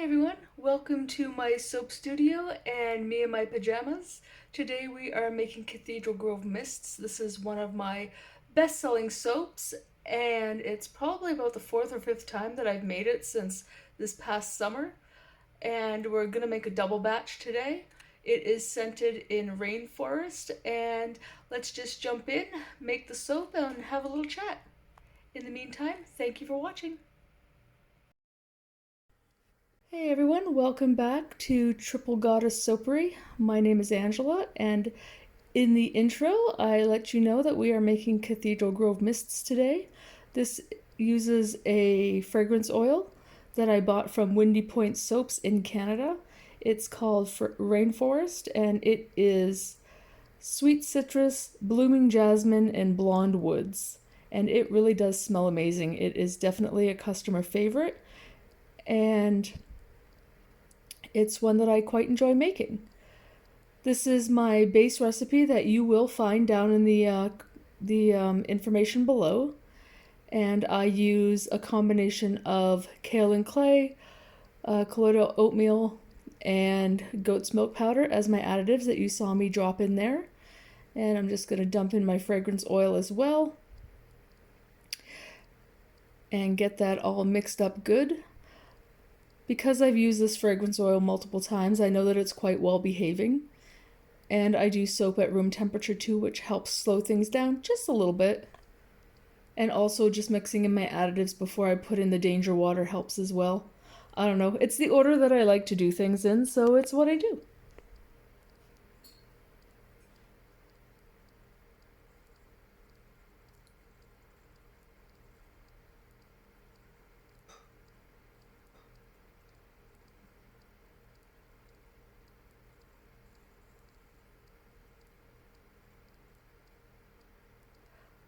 everyone, welcome to my soap studio and me in my pajamas. Today we are making Cathedral Grove Mists. This is one of my best-selling soaps and it's probably about the fourth or fifth time that I've made it since this past summer. And we're gonna make a double batch today. It is scented in rainforest, and let's just jump in, make the soap, and have a little chat. In the meantime, thank you for watching. Hey everyone, welcome back to Triple Goddess Soapery. My name is Angela, and in the intro, I let you know that we are making Cathedral Grove Mists today. This uses a fragrance oil that I bought from Windy Point Soaps in Canada. It's called Rainforest, and it is sweet citrus, blooming jasmine, and blonde woods. And it really does smell amazing. It is definitely a customer favorite, and it's one that I quite enjoy making. This is my base recipe that you will find down in the information below. And I use a combination of kale and clay, colloidal oatmeal, and goat's milk powder as my additives that you saw me drop in there. And I'm just going to dump in my fragrance oil as well and get that all mixed up good. Because I've used this fragrance oil multiple times, I know that it's quite well behaving. And I do soap at room temperature too, which helps slow things down just a little bit. And also just mixing in my additives before I put in the danger water helps as well. I don't know, it's the order that I like to do things in, so it's what I do.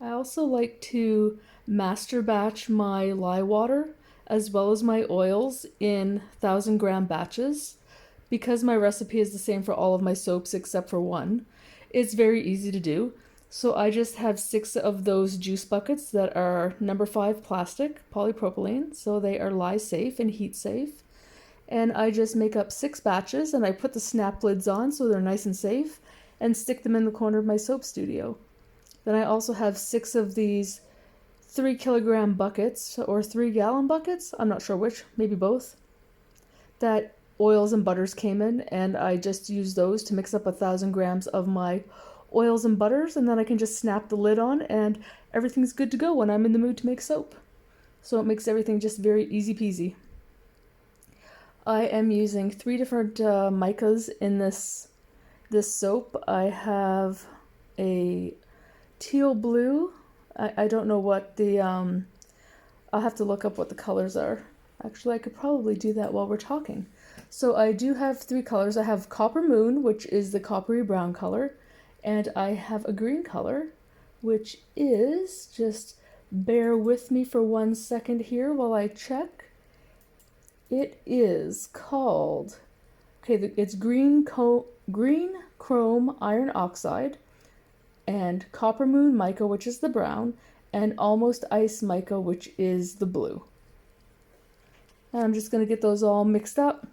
I also like to master batch my lye water as well as my oils in 1,000-gram batches. Because my recipe is the same for all of my soaps except for one, it's very easy to do. So I just have 6 of those juice buckets that are number 5 plastic polypropylene, so they are lye safe and heat safe. And I just make up 6 batches and I put the snap lids on so they're nice and safe and stick them in the corner of my soap studio. Then I also have 6 of these 3-kilogram buckets or 3-gallon buckets, I'm not sure which, maybe both, that oils and butters came in, and I just use those to mix up 1,000 grams of my oils and butters, and then I can just snap the lid on and everything's good to go when I'm in the mood to make soap. So it makes everything just very easy peasy. I am using 3 different micas in this soap. I have a teal blue. I don't know what the I'll have to look up what the colors are. Actually, I could probably do that while we're talking. So I do have 3 colors. I have Copper Moon, which is the coppery brown color, and I have a green color, which is, just bear with me for 1 second here while I check. It is called, okay, it's green chrome iron oxide, and Copper Moon Mica, which is the brown, and Almost Ice Mica, which is the blue. And I'm just going to get those all mixed up.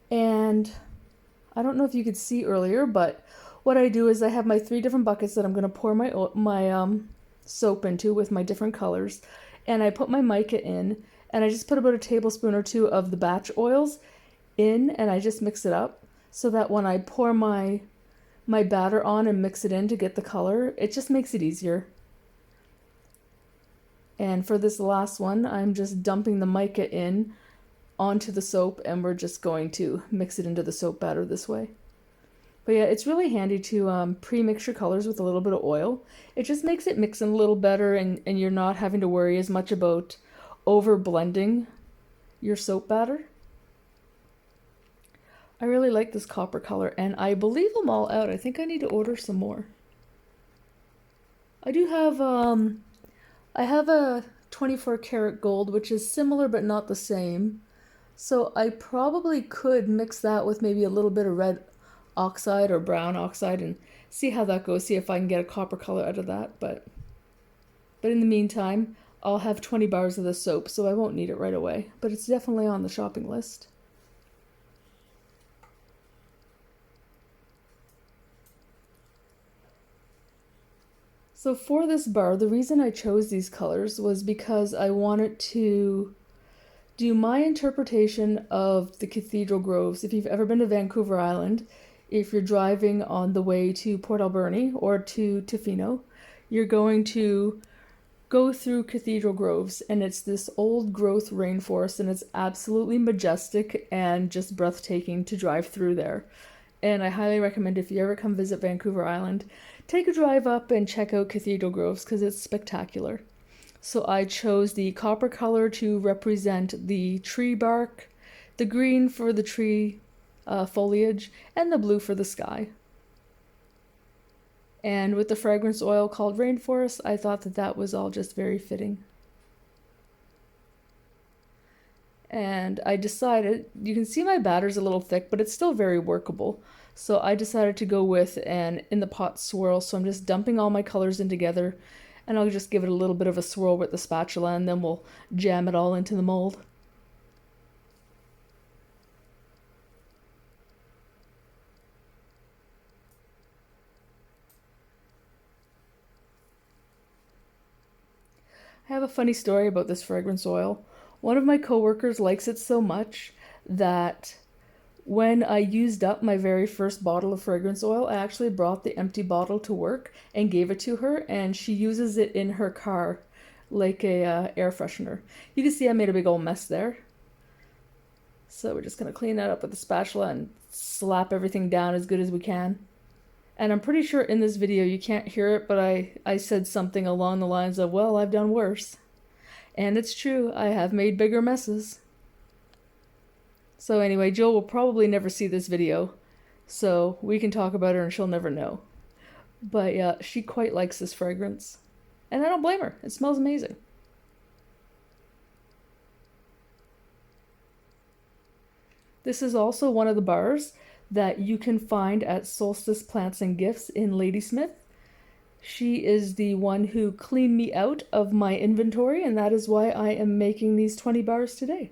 And I don't know if you could see earlier, but what I do is I have my 3 different buckets that I'm going to pour my soap into with my different colors. And I put my mica in, and I just put about a tablespoon or 2 of the batch oils in, and I just mix it up so that when I pour my batter on and mix it in to get the color, it just makes it easier. And for this last one, I'm just dumping the mica in onto the soap, and we're just going to mix it into the soap batter this way. But yeah, it's really handy to pre-mix your colors with a little bit of oil. It just makes it mix in a little better, and you're not having to worry as much about over blending your soap batter. I really like this copper color, and I believe I'm all out. I think I need to order some more. I do have, I have a 24 karat gold, which is similar but not the same. So I probably could mix that with maybe a little bit of red oxide or brown oxide and see how that goes, see if I can get a copper color out of that. But in the meantime, I'll have 20 bars of this soap, so I won't need it right away, but it's definitely on the shopping list. So for this bar, the reason I chose these colors was because I wanted to do my interpretation of the Cathedral Groves. If you've ever been to Vancouver Island, if you're driving on the way to Port Alberni or to Tofino, you're going to go through Cathedral Groves, and it's this old growth rainforest, and it's absolutely majestic and just breathtaking to drive through there. And I highly recommend, if you ever come visit Vancouver Island, take a drive up and check out Cathedral Groves because it's spectacular. So I chose the copper color to represent the tree bark, the green for the tree foliage, and the blue for the sky. And with the fragrance oil called Rainforest, I thought that that was all just very fitting. And I decided, you can see my batter's a little thick, but it's still very workable. So I decided to go with an in the pot swirl. So I'm just dumping all my colors in together, and I'll just give it a little bit of a swirl with the spatula, and then we'll jam it all into the mold. I have a funny story about this fragrance oil. One of my coworkers likes it so much that when I used up my very first bottle of fragrance oil, I actually brought the empty bottle to work and gave it to her, and she uses it in her car like a air freshener. You can see I made a big old mess there. So we're just going to clean that up with the spatula and slap everything down as good as we can. And I'm pretty sure in this video you can't hear it, but I said something along the lines of, well, I've done worse. And it's true, I have made bigger messes. So anyway, Jill will probably never see this video, so we can talk about her and she'll never know. But yeah, she quite likes this fragrance. And I don't blame her, it smells amazing. This is also one of the bars that you can find at Solstice Plants and Gifts in Ladysmith. She is the one who cleaned me out of my inventory, and that is why I am making these 20 bars today.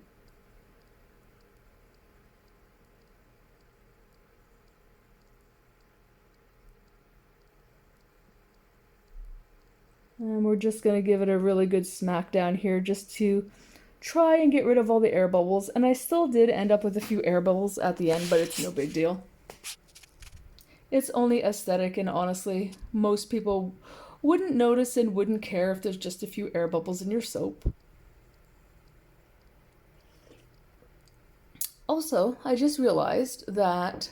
And we're just going to give it a really good smack down here just to try and get rid of all the air bubbles. And I still did end up with a few air bubbles at the end, but it's no big deal. It's only aesthetic, and honestly, most people wouldn't notice and wouldn't care if there's just a few air bubbles in your soap. Also, I just realized that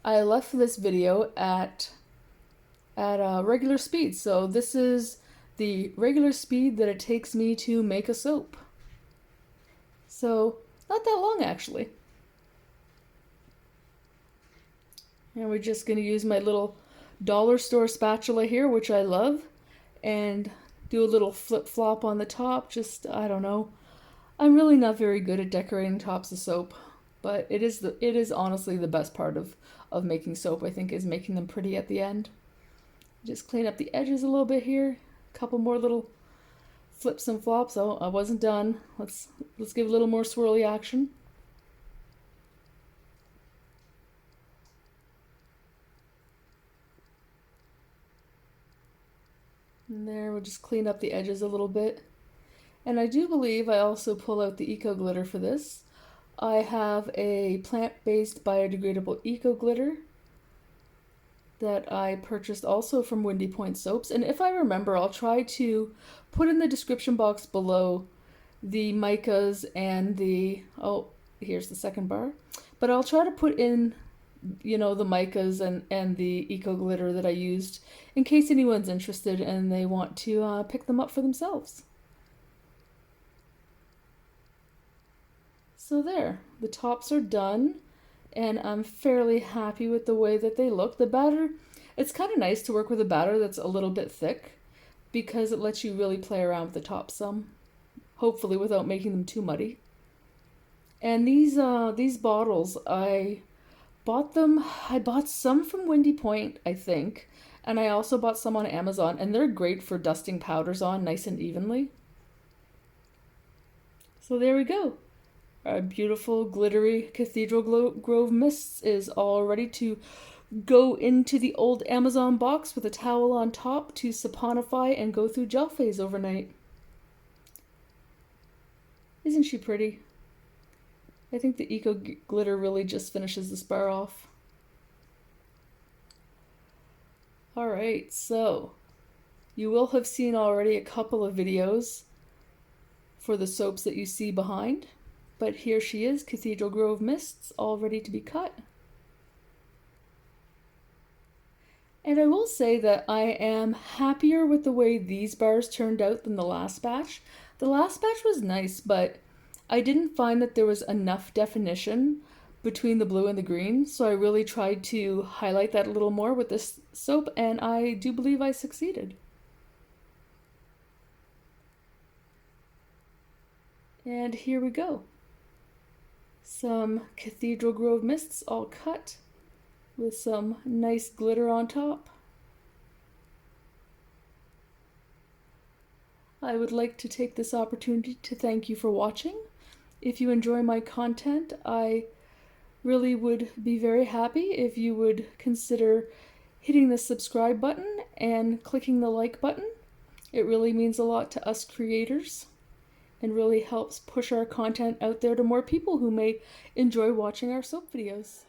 I left this video at regular speed, so this is the regular speed that it takes me to make a soap. So, not that long actually. And we're just going to use my little dollar store spatula here, which I love, and do a little flip-flop on the top. Just, I don't know. I'm really not very good at decorating tops of soap, but it is honestly the best part of making soap, I think, is making them pretty at the end. Just clean up the edges a little bit here. A couple more little flips and flops. Oh, I wasn't done. Let's give a little more swirly action. And there, we'll just clean up the edges a little bit. And I do believe I also pull out the eco glitter for this. I have a plant-based biodegradable eco glitter that I purchased also from Windy Point Soaps. And if I remember, I'll try to put in the description box below the micas and the, oh, here's the second bar. But I'll try to put in, you know, the micas and the eco glitter that I used in case anyone's interested and they want to pick them up for themselves. So there, the tops are done, and I'm fairly happy with the way that they look. The batter, it's kind of nice to work with a batter that's a little bit thick because it lets you really play around with the top some, hopefully without making them too muddy. And these bottles, I bought some from Windy Point, I think, and I also bought some on Amazon, and they're great for dusting powders on nice and evenly. So there we go. Our beautiful glittery Cathedral Grove Mists is all ready to go into the old Amazon box with a towel on top to saponify and go through gel phase overnight. Isn't she pretty? I think the Eco Glitter really just finishes this bar off. Alright, so you will have seen already a couple of videos for the soaps that you see behind, but here she is, Cathedral Grove Mists, all ready to be cut. And I will say that I am happier with the way these bars turned out than the last batch. The last batch was nice, but I didn't find that there was enough definition between the blue and the green, so I really tried to highlight that a little more with this soap, and I do believe I succeeded. And here we go. Some Cathedral Grove Mists all cut with some nice glitter on top. I would like to take this opportunity to thank you for watching. If you enjoy my content, I really would be very happy if you would consider hitting the subscribe button and clicking the like button. It really means a lot to us creators and really helps push our content out there to more people who may enjoy watching our soap videos.